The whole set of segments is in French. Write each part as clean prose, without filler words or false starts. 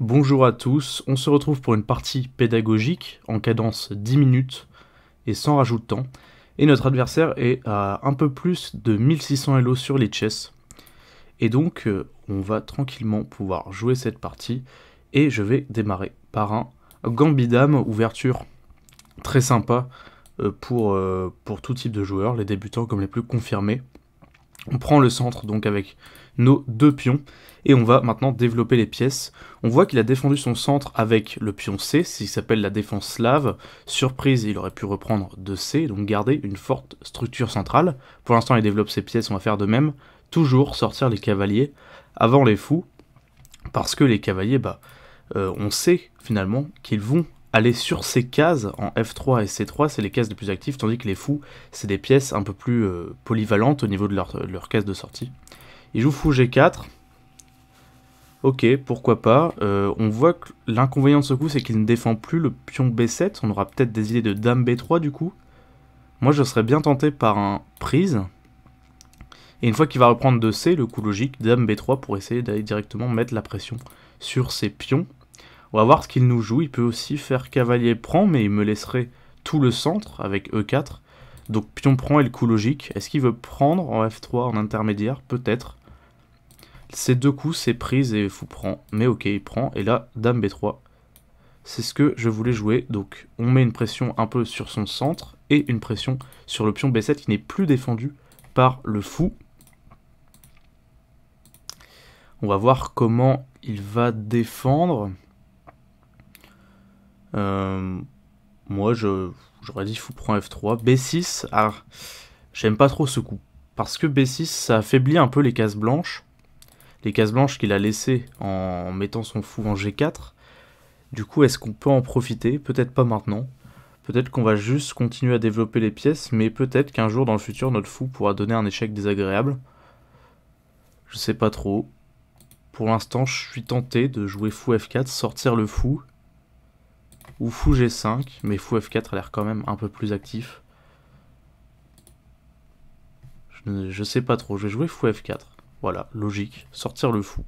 Bonjour à tous, on se retrouve pour une partie pédagogique en cadence 10 minutes et sans rajout de temps. Et notre adversaire est à un peu plus de 1600 Elo sur les chess. Et donc on va tranquillement pouvoir jouer cette partie. Et je vais démarrer par un Gambit Dame, ouverture très sympa pour tout type de joueurs, les débutants comme les plus confirmés. On prend le centre donc avec nos deux pions et on va maintenant développer les pièces. On voit qu'il a défendu son centre avec le pion C, ce qui s'appelle la défense slave. Surprise, il aurait pu reprendre de C, donc garder une forte structure centrale. Pour l'instant, il développe ses pièces, on va faire de même. Toujours sortir les cavaliers avant les fous, parce que les cavaliers, on sait finalement qu'ils vont aller sur ces cases en F3 et C3, c'est les cases les plus actives, tandis que les fous, c'est des pièces un peu plus polyvalentes au niveau de leur case de sortie. Il joue fou G4. Ok, pourquoi pas. On voit que l'inconvénient de ce coup, c'est qu'il ne défend plus le pion B7. On aura peut-être des idées de dame B3 du coup. Moi, je serais bien tenté par un prise. Et une fois qu'il va reprendre de C, le coup logique, dame B3 pour essayer d'aller directement mettre la pression sur ses pions. On va voir ce qu'il nous joue. Il peut aussi faire cavalier prend, mais il me laisserait tout le centre avec E4. Donc pion prend et le coup logique. Est-ce qu'il veut prendre en F3 en intermédiaire? Peut-être. Ces deux coups, c'est prise et fou prend. Mais ok, il prend. Et là, dame B3. C'est ce que je voulais jouer. Donc on met une pression un peu sur son centre et une pression sur le pion B7 qui n'est plus défendu par le fou. On va voir comment il va défendre. Moi, j'aurais dit fou prend F3. B6, j'aime pas trop ce coup. Parce que B6, ça affaiblit un peu les cases blanches. Les cases blanches qu'il a laissées en mettant son fou en G4. Du coup, est-ce qu'on peut en profiter? Peut-être pas maintenant. Peut-être qu'on va juste continuer à développer les pièces, mais peut-être qu'un jour dans le futur, notre fou pourra donner un échec désagréable. Je sais pas trop. Pour l'instant, je suis tenté de jouer fou F4, sortir le fou. Ou fou G5, mais fou F4 a l'air quand même un peu plus actif. Je sais pas trop, je vais jouer fou F4. Voilà, logique, sortir le fou.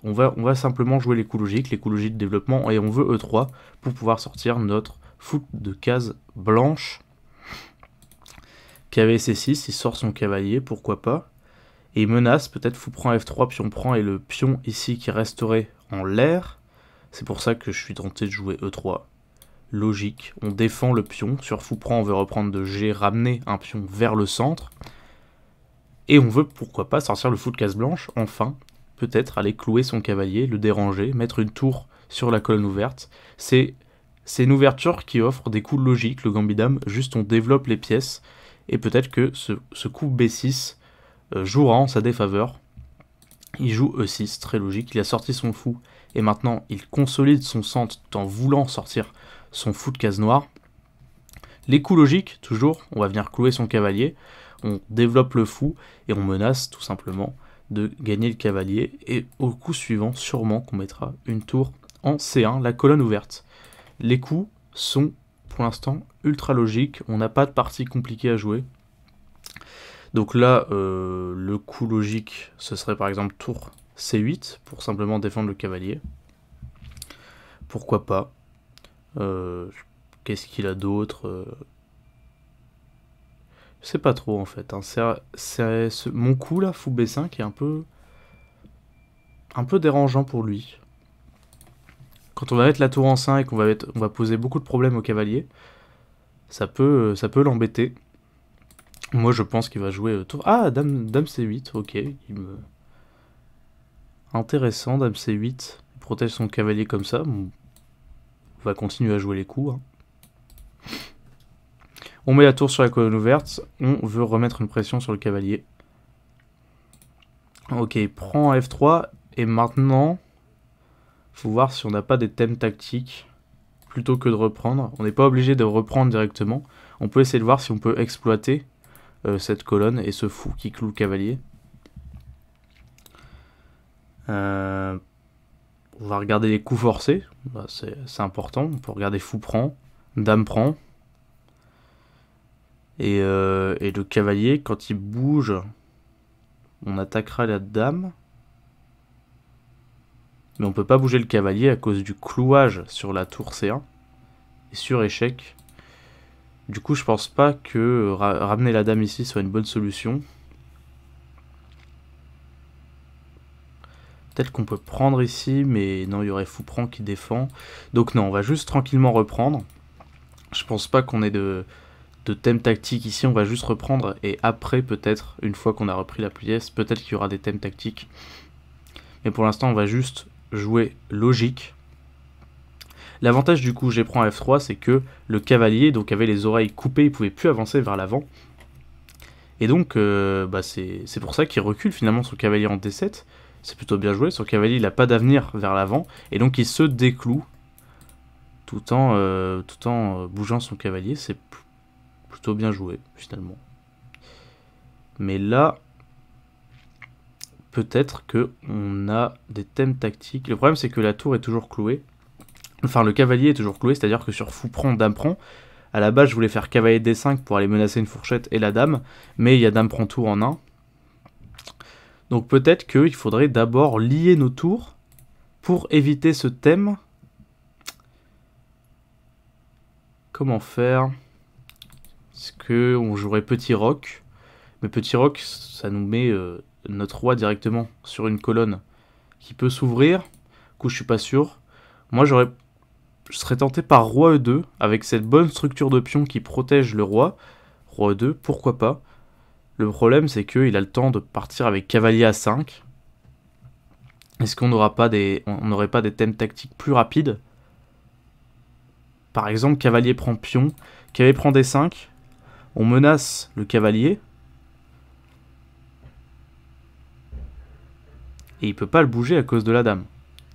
On va simplement jouer les coups logiques de développement, et on veut E3 pour pouvoir sortir notre fou de case blanche. Cavalier C6, il sort son cavalier, pourquoi pas. Et il menace, peut-être fou prend F3, pion prend, et le pion ici qui resterait en l'air. C'est pour ça que je suis tenté de jouer E3. Logique, on défend le pion, sur fou prend on veut reprendre de G, ramener un pion vers le centre. Et on veut pourquoi pas sortir le fou de case blanche, enfin, peut-être aller clouer son cavalier, le déranger, mettre une tour sur la colonne ouverte. C'est une ouverture qui offre des coups logiques, le Gambit Dame, juste on développe les pièces, et peut-être que ce coup B6 jouera en sa défaveur. Il joue E6, très logique, il a sorti son fou, et maintenant il consolide son centre tout en voulant sortir son fou de case noire. Les coups logiques, toujours, on va venir clouer son cavalier, on développe le fou, et on menace tout simplement de gagner le cavalier, et au coup suivant, sûrement qu'on mettra une tour en C1, la colonne ouverte. Les coups sont, pour l'instant, ultra logiques, on n'a pas de partie compliquée à jouer. Donc là, le coup logique, ce serait par exemple tour C8, pour simplement défendre le cavalier. Pourquoi pas. Qu'est-ce qu'il a d'autre Je sais pas trop en fait. Hein. Mon coup là, fou B5, est un peu dérangeant pour lui. Quand on va mettre la tour en 5 et on va poser beaucoup de problèmes au cavalier, ça peut l'embêter. Moi je pense qu'il va jouer tour... Ah, dame C8, ok. Intéressant, dame C8. Il protège son cavalier comme ça. On va continuer à jouer les coups. Hein. On met la tour sur la colonne ouverte. On veut remettre une pression sur le cavalier. Ok, il prend F3. Et maintenant, faut voir si on n'a pas des thèmes tactiques plutôt que de reprendre. On n'est pas obligé de reprendre directement. On peut essayer de voir si on peut exploiter cette colonne et ce fou qui cloue le cavalier. On va regarder les coups forcés. Bah, c'est important. On peut regarder fou prend, dame prend. Et le cavalier, quand il bouge, on attaquera la dame. Mais on peut pas bouger le cavalier à cause du clouage sur la tour C1. Et sur échec. Du coup, je pense pas que ramener la dame ici soit une bonne solution. Peut-être qu'on peut prendre ici, mais non, il y aurait fou-prend qui défend. Donc non, on va juste tranquillement reprendre. Je pense pas qu'on ait de thème tactique ici, on va juste reprendre. Et après, peut-être, une fois qu'on a repris la pièce, peut-être qu'il y aura des thèmes tactiques. Mais pour l'instant, on va juste jouer logique. L'avantage du coup, j'ai pris F3, c'est que le cavalier donc avait les oreilles coupées, il pouvait plus avancer vers l'avant. Et donc, c'est pour ça qu'il recule finalement son cavalier en D7. C'est plutôt bien joué, son cavalier il n'a pas d'avenir vers l'avant, et donc il se décloue tout en bougeant son cavalier. C'est plutôt bien joué finalement. Mais là, peut-être qu'on a des thèmes tactiques. Le problème c'est que la tour est toujours clouée. Enfin, le cavalier est toujours cloué, c'est-à-dire que sur fou prend, dame prend, à la base je voulais faire cavalier D5 pour aller menacer une fourchette et la dame, mais il y a dame prend tour en 1. Donc peut-être qu'il faudrait d'abord lier nos tours pour éviter ce thème. Comment faire? Est-ce qu'on jouerait petit roc? Mais petit roc, ça nous met notre roi directement sur une colonne qui peut s'ouvrir. Du coup, je suis pas sûr. Moi, je serais tenté par roi E2, avec cette bonne structure de pion qui protège le roi. Roi E2, pourquoi pas? Le problème, c'est qu'il a le temps de partir avec cavalier A5. Est-ce qu'on n'aurait pas des thèmes tactiques plus rapides? Par exemple, cavalier prend pion, cavalier prend D5. On menace le cavalier. Et il peut pas le bouger à cause de la dame.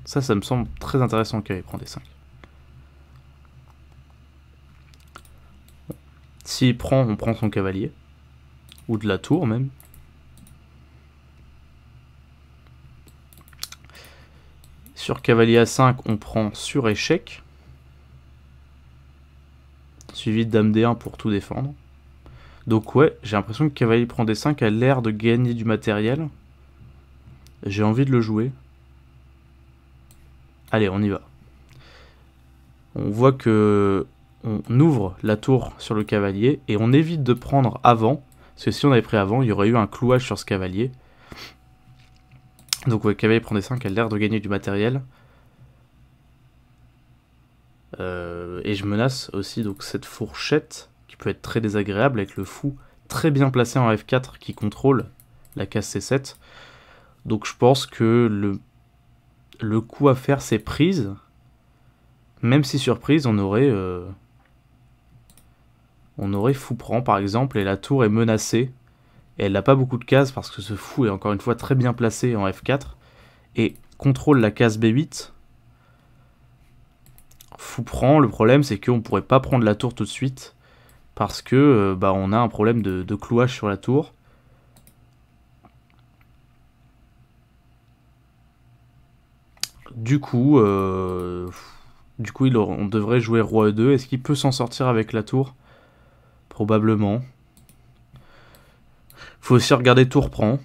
Ça me semble très intéressant, cavalier prend D5. S'il prend, on prend son cavalier. Ou de la tour même. Sur cavalier A5, on prend sur échec. Suivi de dame D1 pour tout défendre. Donc ouais, j'ai l'impression que cavalier prend D5 a l'air de gagner du matériel. J'ai envie de le jouer. Allez, on y va. On voit que on ouvre la tour sur le cavalier et on évite de prendre avant. Parce que si on avait pris avant, il y aurait eu un clouage sur ce cavalier. Donc ouais, cavalier prend D5 a l'air de gagner du matériel. Et je menace aussi donc cette fourchette qui peut être très désagréable avec le fou très bien placé en F4 qui contrôle la case C7. Donc je pense que le coup à faire c'est prise. Même si sur prise on aurait fou prend par exemple et la tour est menacée. Et elle n'a pas beaucoup de cases parce que ce fou est encore une fois très bien placé en F4 et contrôle la case B8. Fou prend, le problème c'est qu'on pourrait pas prendre la tour tout de suite parce que on a un problème de clouage sur la tour. Du coup, on devrait jouer roi E2. Est-ce qu'il peut s'en sortir avec la tour? Probablement. Faut aussi regarder tour prend.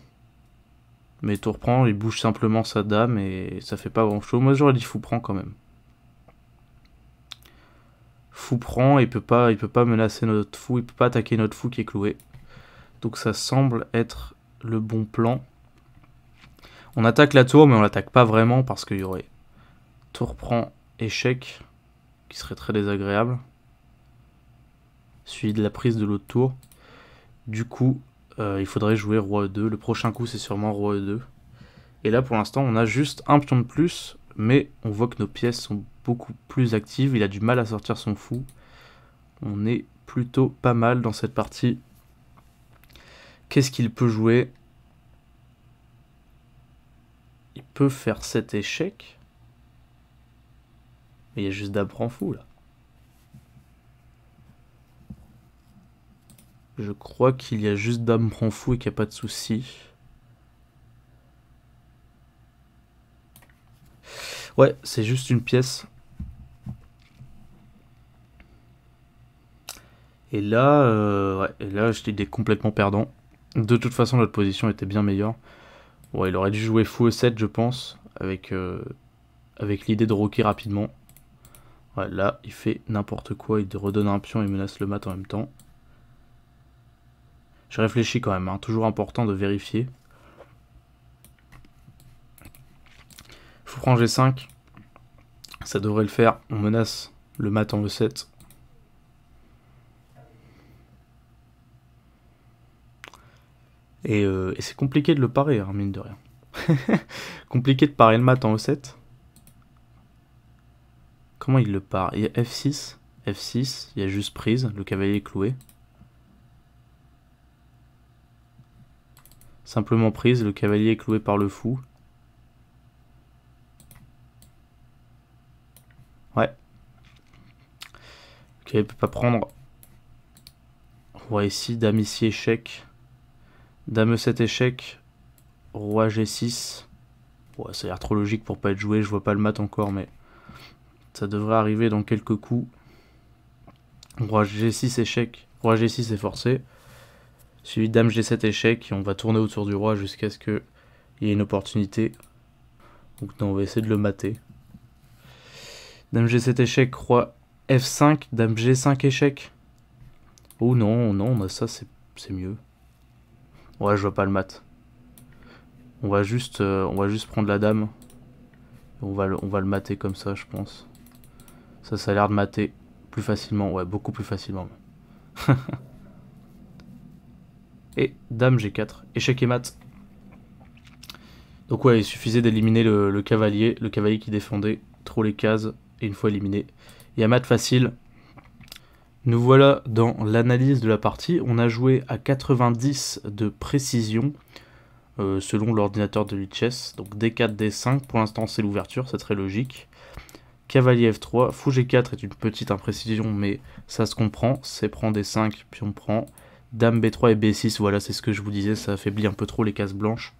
Mais tour prend, il bouge simplement sa dame et ça fait pas grand chose. Moi j'aurais dit fou prend quand même. Fou prend, il peut pas menacer notre fou, il peut pas attaquer notre fou qui est cloué. Donc ça semble être le bon plan. On attaque la tour, mais on l'attaque pas vraiment parce qu'il y aurait tour prend échec, qui serait très désagréable. Suivi de la prise de l'autre tour. Du coup, il faudrait jouer roi E2. Le prochain coup, c'est sûrement roi E2. Et là, pour l'instant, on a juste un pion de plus, mais on voit que nos pièces sont beaucoup plus actives. Il a du mal à sortir son fou. On est plutôt pas mal dans cette partie. Qu'est-ce qu'il peut jouer? Il peut faire cet échec. Mais il y a juste dame prend fou là. Je crois qu'il y a juste dame prend fou et qu'il n'y a pas de souci. Ouais, c'est juste une pièce. Et là, j'étais complètement perdant. De toute façon, notre position était bien meilleure. Ouais, il aurait dû jouer fou E7, je pense, avec avec l'idée de roquer rapidement. Ouais, là, il fait n'importe quoi, il redonne un pion et menace le mat en même temps. Je réfléchis quand même, hein, toujours important de vérifier. Fou prend G5, ça devrait le faire, on menace le mat en E7. Et c'est compliqué de le parer, hein, mine de rien. Compliqué de parer le mat en E7. Comment il le pare? Il y a F6, F6, il y a juste prise, le cavalier est cloué. Simplement prise, le cavalier est cloué par le fou. Ouais. Ok, il peut pas prendre. Roi ici, dame ici, échec. Dame E7, échec. Roi G6. Ouais, ça a l'air trop logique pour pas être joué, je vois pas le mat encore, mais ça devrait arriver dans quelques coups. Roi G6, échec. Roi G6 est forcé. Suivi dame G7, échec. Et on va tourner autour du roi jusqu'à ce qu'il y ait une opportunité. Donc non, on va essayer de le mater. Dame G7, échec. Roi F5. Dame G5, échec. Oh non, non, on a ça, c'est mieux. Ouais, je vois pas le mat. On va juste prendre la dame. On va le mater comme ça, je pense. Ça a l'air de mater plus facilement. Ouais, beaucoup plus facilement. Et dame G4. Échec et mat. Donc ouais, il suffisait d'éliminer le cavalier. Le cavalier qui défendait trop les cases. Et une fois éliminé, il y a mat facile. Nous voilà dans l'analyse de la partie. On a joué à 90 de précision. Selon l'ordinateur de Lichess. Donc D4, D5, pour l'instant c'est l'ouverture, c'est très logique. Cavalier F3, fou G4 est une petite imprécision, mais ça se comprend. C'est prend D5, puis on prend Dame B3 et B6, voilà, c'est ce que je vous disais, ça affaiblit un peu trop les cases blanches.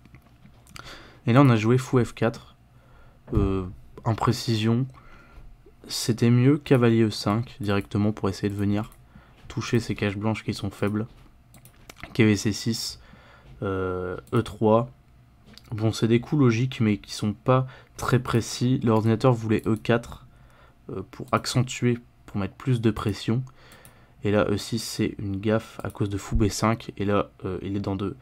Et là on a joué fou F4, imprécision, c'était mieux cavalier E5 directement pour essayer de venir toucher ces cases blanches qui sont faibles. Cavalier C6, E3, bon c'est des coups logiques mais qui sont pas très précis. L'ordinateur voulait E4 pour accentuer, pour mettre plus de pression, et là E6 c'est une gaffe à cause de fou B5, et là il est dans de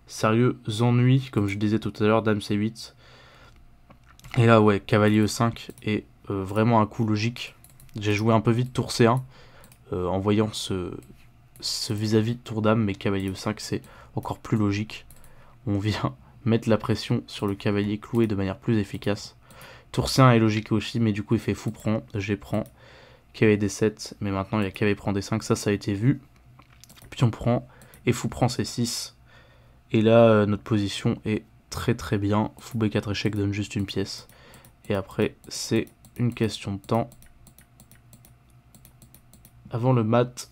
sérieux ennuis comme je disais tout à l'heure. Dame C8, et là ouais, cavalier E5 est vraiment un coup logique. J'ai joué un peu vite tour C1 en voyant ce vis-à-vis tour dame, mais cavalier E5 c'est encore plus logique. On vient mettre la pression sur le cavalier cloué de manière plus efficace. Tour C1 est logique aussi, mais du coup il fait fou prend, G prend, cavalier D7, mais maintenant il y a cavalier prend D5, ça a été vu. Puis on prend, et fou prend C6, et là notre position est très très bien. Fou B4 échec donne juste une pièce, et après c'est une question de temps avant le mat.